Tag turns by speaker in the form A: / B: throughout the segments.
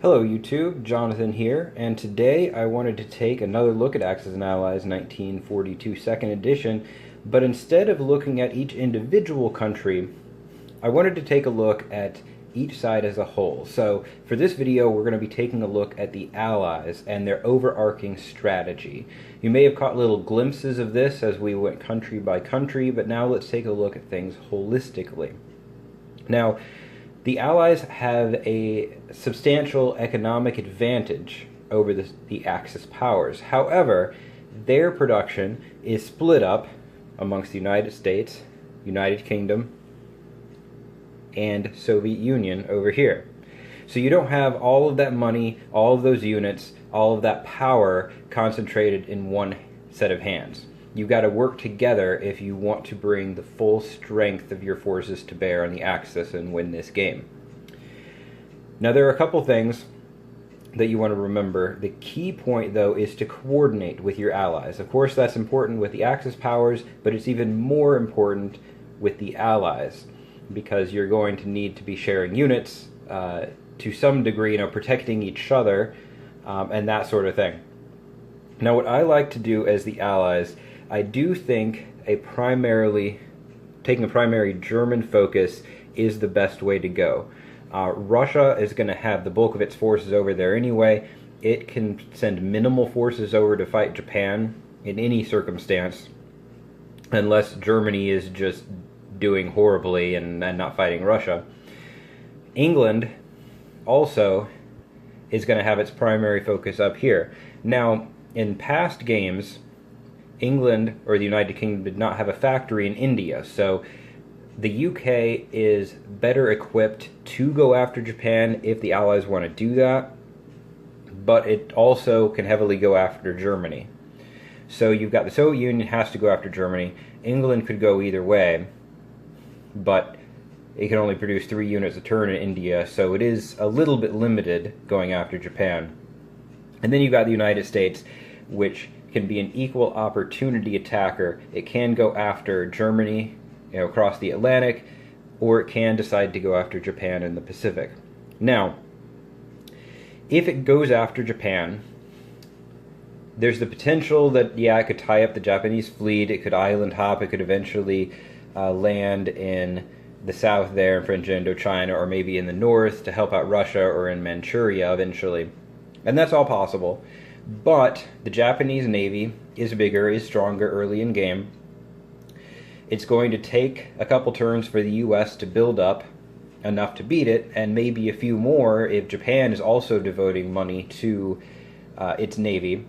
A: Hello YouTube, Jonathan here, and today I wanted to take another look at Axis and Allies 1942 Second Edition, but instead of looking at each individual country, I wanted to take a look at each side as a whole. So for this video, we're going to be taking a look at the Allies and their overarching strategy. You may have caught little glimpses of this as we went country by country, but now let's take a look at things holistically. Now, the Allies have a substantial economic advantage over the Axis powers. However, their production is split up amongst the United States, United Kingdom, and Soviet Union over here. So you don't have all of that money, all of those units, all of that power concentrated in one set of hands. You've got to work together if you want to bring the full strength of your forces to bear on the Axis and win this game. Now there are a couple things that you want to remember. The key point, though, is to coordinate with your allies. Of course, that's important with the Axis powers, but it's even more important with the Allies, because you're going to need to be sharing units to some degree, protecting each other, and that sort of thing. Now, what I like to do as the Allies, I do think taking a primary German focus is the best way to go. Russia is going to have the bulk of its forces over there anyway. It can send minimal forces over to fight Japan in any circumstance, unless Germany is just doing horribly and not fighting Russia. England also is going to have its primary focus up here. Now, in past games, England or the United Kingdom did not have a factory in India, so the UK is better equipped to go after Japan if the Allies want to do that, but it also can heavily go after Germany. So you've got the Soviet Union has to go after Germany. England could go either way, but it can only produce 3 units a turn in India, so it is a little bit limited going after Japan. And then you've got the United States, which can be an equal opportunity attacker. It can go after Germany, across the Atlantic, or it can decide to go after Japan in the Pacific. Now, if it goes after Japan, there's the potential that, it could tie up the Japanese fleet, it could island hop, it could eventually land in the south there in French Indochina, or maybe in the north to help out Russia, or in Manchuria eventually. And that's all possible. But the Japanese Navy is bigger, is stronger early in game. It's going to take a couple turns for the U.S. to build up enough to beat it, and maybe a few more if Japan is also devoting money to its Navy.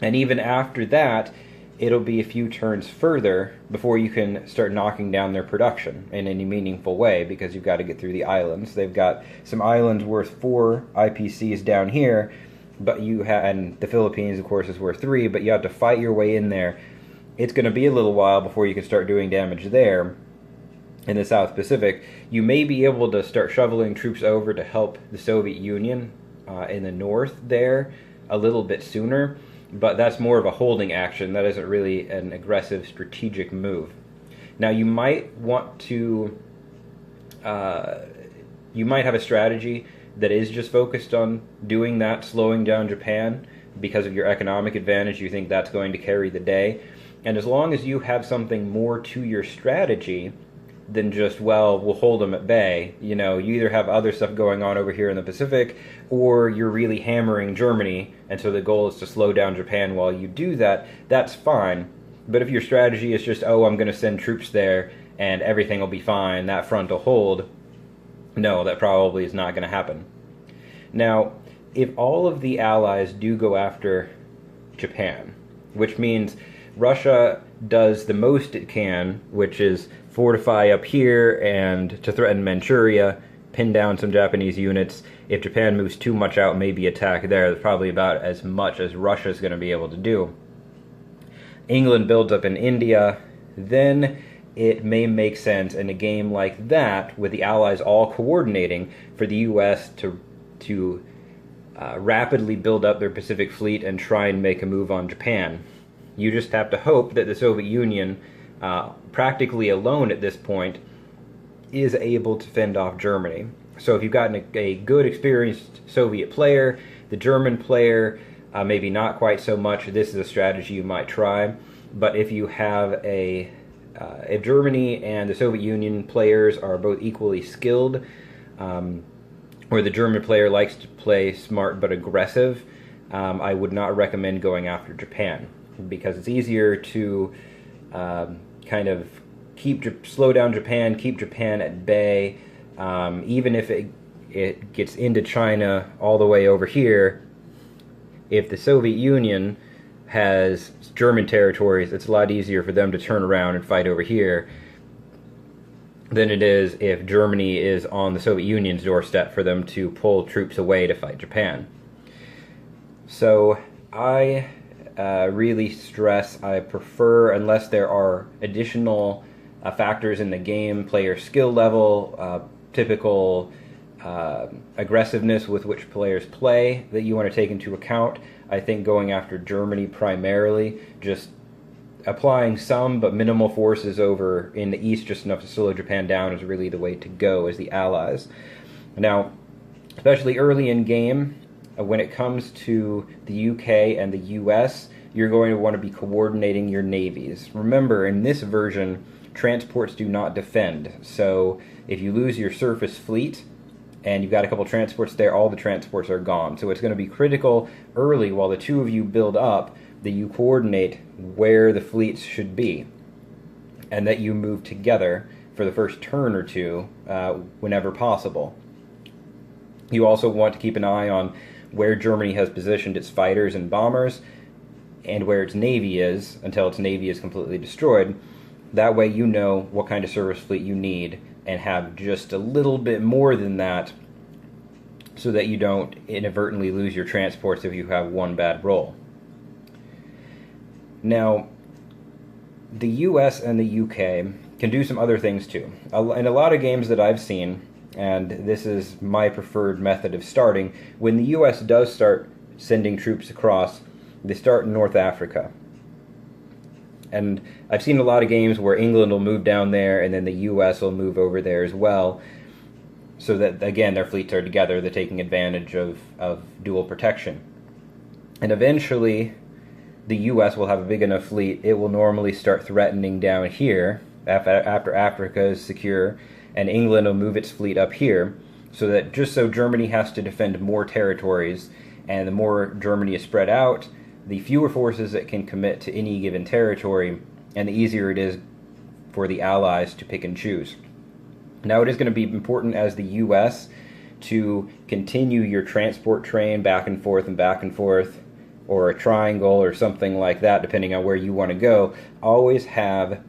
A: And even after that, it'll be a few turns further before you can start knocking down their production in any meaningful way, because you've got to get through the islands. They've got some islands worth 4 IPCs down here, but and the Philippines, of course, is worth 3, but you have to fight your way in there. It's going to be a little while before you can start doing damage there in the South Pacific. You may be able to start shoveling troops over to help the Soviet Union in the north there a little bit sooner, but that's more of a holding action. That isn't really an aggressive strategic move. Now, you might want to, you might have a strategy that is just focused on doing that, slowing down Japan, because of your economic advantage. You think that's going to carry the day. And as long as you have something more to your strategy than just, we'll hold them at bay, you either have other stuff going on over here in the Pacific, or you're really hammering Germany, and so the goal is to slow down Japan while you do that, that's fine. But if your strategy is just, I'm going to send troops there, and everything will be fine, that front will hold, no, that probably is not going to happen. Now, if all of the Allies do go after Japan, which means Russia does the most it can, which is fortify up here and to threaten Manchuria, pin down some Japanese units. If Japan moves too much out, maybe attack there. That's probably about as much as Russia's going to be able to do. England builds up in India, then it may make sense in a game like that, with the Allies all coordinating, for the U.S. to rapidly build up their Pacific fleet and try and make a move on Japan. You just have to hope that the Soviet Union, practically alone at this point, is able to fend off Germany. So if you've gotten a good, experienced Soviet player, the German player, maybe not quite so much, this is a strategy you might try. But if you have if Germany and the Soviet Union players are both equally skilled, or the German player likes to play smart but aggressive, I would not recommend going after Japan, because it's easier to kind of slow down Japan, keep Japan at bay. Even if it gets into China all the way over here, if the Soviet Union has German territories, it's a lot easier for them to turn around and fight over here than it is if Germany is on the Soviet Union's doorstep for them to pull troops away to fight Japan. So I really stress, I prefer, unless there are additional factors in the game, player skill level, typical aggressiveness with which players play that you want to take into account, I think going after Germany primarily, just applying some but minimal forces over in the east, just enough to slow Japan down, is really the way to go as the Allies. Now, especially early in game, when it comes to the UK and the US, you're going to want to be coordinating your navies. Remember, in this version, transports do not defend, so if you lose your surface fleet and you've got a couple transports there, all the transports are gone. So it's going to be critical early, while the two of you build up, that you coordinate where the fleets should be, and that you move together for the first turn or two whenever possible. You also want to keep an eye on where Germany has positioned its fighters and bombers, and where its navy is, until its navy is completely destroyed. That way you know what kind of surface fleet you need, and have just a little bit more than that, so that you don't inadvertently lose your transports if you have one bad roll. Now, the US and the UK can do some other things too. In a lot of games that I've seen, and this is my preferred method of starting, when the US does start sending troops across, they start in North Africa. And I've seen a lot of games where England will move down there and then the US will move over there as well, so that, again, their fleets are together, they're taking advantage of dual protection. And eventually, the US will have a big enough fleet, it will normally start threatening down here after Africa is secure, and England will move its fleet up here, so that just so Germany has to defend more territories, and the more Germany is spread out, the fewer forces it can commit to any given territory, and the easier it is for the Allies to pick and choose. Now, it is going to be important as the US to continue your transport train back and forth, or a triangle or something like that, depending on where you want to go. Always have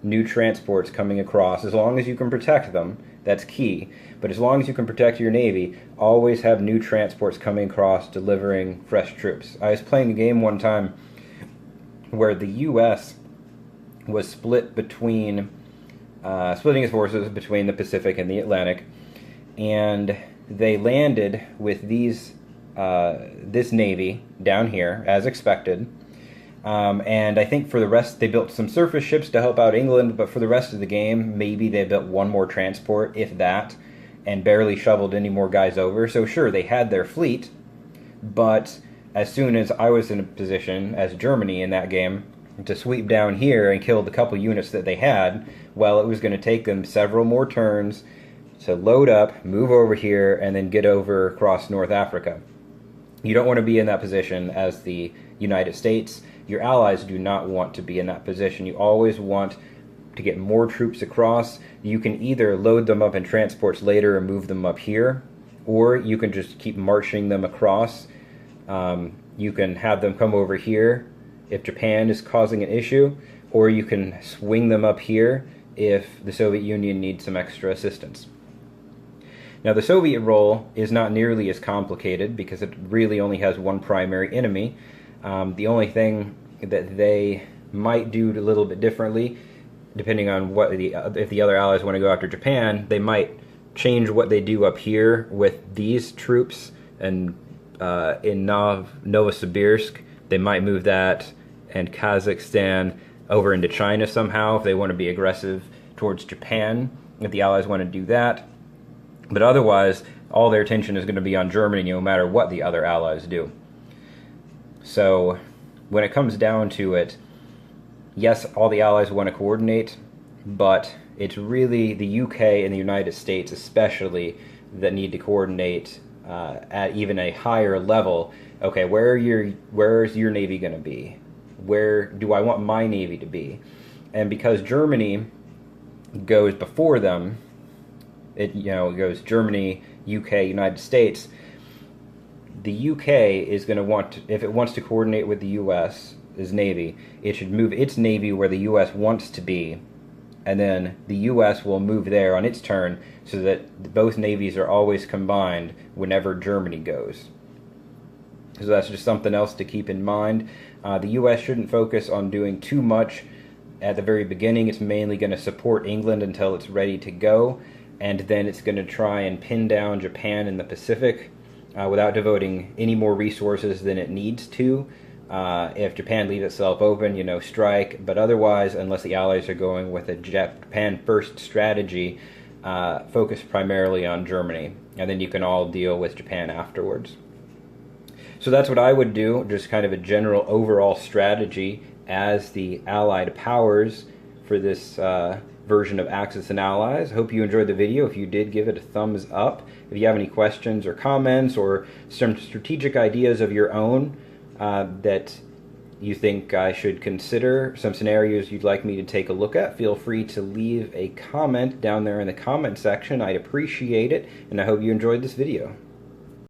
A: new transports coming across, as long as you can protect them. That's key. But as long as you can protect your navy, always have new transports coming across, delivering fresh troops. I was playing a game one time where the U.S. was splitting its forces between the Pacific and the Atlantic, and they landed with this navy down here, as expected. And I think for the rest, they built some surface ships to help out England, but for the rest of the game, maybe they built one more transport, if that, and barely shoveled any more guys over. So sure, they had their fleet, but as soon as I was in a position, as Germany in that game, to sweep down here and kill the couple units that they had, well, it was going to take them several more turns to load up, move over here, and then get over across North Africa. You don't want to be in that position as the United States. Your allies do not want to be in that position. You always want to get more troops across. You can either load them up in transports later and move them up here, or you can just keep marching them across. You can have them come over here if Japan is causing an issue, or you can swing them up here if the Soviet Union needs some extra assistance. Now, the Soviet role is not nearly as complicated because it really only has one primary enemy. The only thing that they might do a little bit differently, depending on if the other allies want to go after Japan, they might change what they do up here with these troops, and in Novosibirsk, they might move that and Kazakhstan over into China somehow if they want to be aggressive towards Japan, if the allies want to do that. But otherwise, all their attention is going to be on Germany no matter what the other allies do. So when it comes down to it, yes, all the allies want to coordinate, but it's really the UK and the United States especially that need to coordinate at even a higher level. Okay, where is your navy going to be? Where do I want my navy to be? And because Germany goes before them, it goes Germany, UK, United States. The UK is going to want to, if it wants to coordinate with the U.S.'s navy, it should move its navy where the U.S. wants to be, and then the U.S. will move there on its turn, so that both navies are always combined whenever Germany goes. So that's just something else to keep in mind. The U.S. shouldn't focus on doing too much at the very beginning. It's mainly going to support England until it's ready to go, and then it's going to try and pin down Japan in the Pacific without devoting any more resources than it needs to. If Japan leaves itself open, strike. But otherwise, unless the Allies are going with a Japan-first strategy, focus primarily on Germany, and then you can all deal with Japan afterwards. So that's what I would do, just kind of a general overall strategy as the Allied powers for this version of Axis and Allies. Hope you enjoyed the video. If you did, give it a thumbs up. If you have any questions or comments or some strategic ideas of your own that you think I should consider, some scenarios you'd like me to take a look at, feel free to leave a comment down there in the comment section. I'd appreciate it, and I hope you enjoyed this video.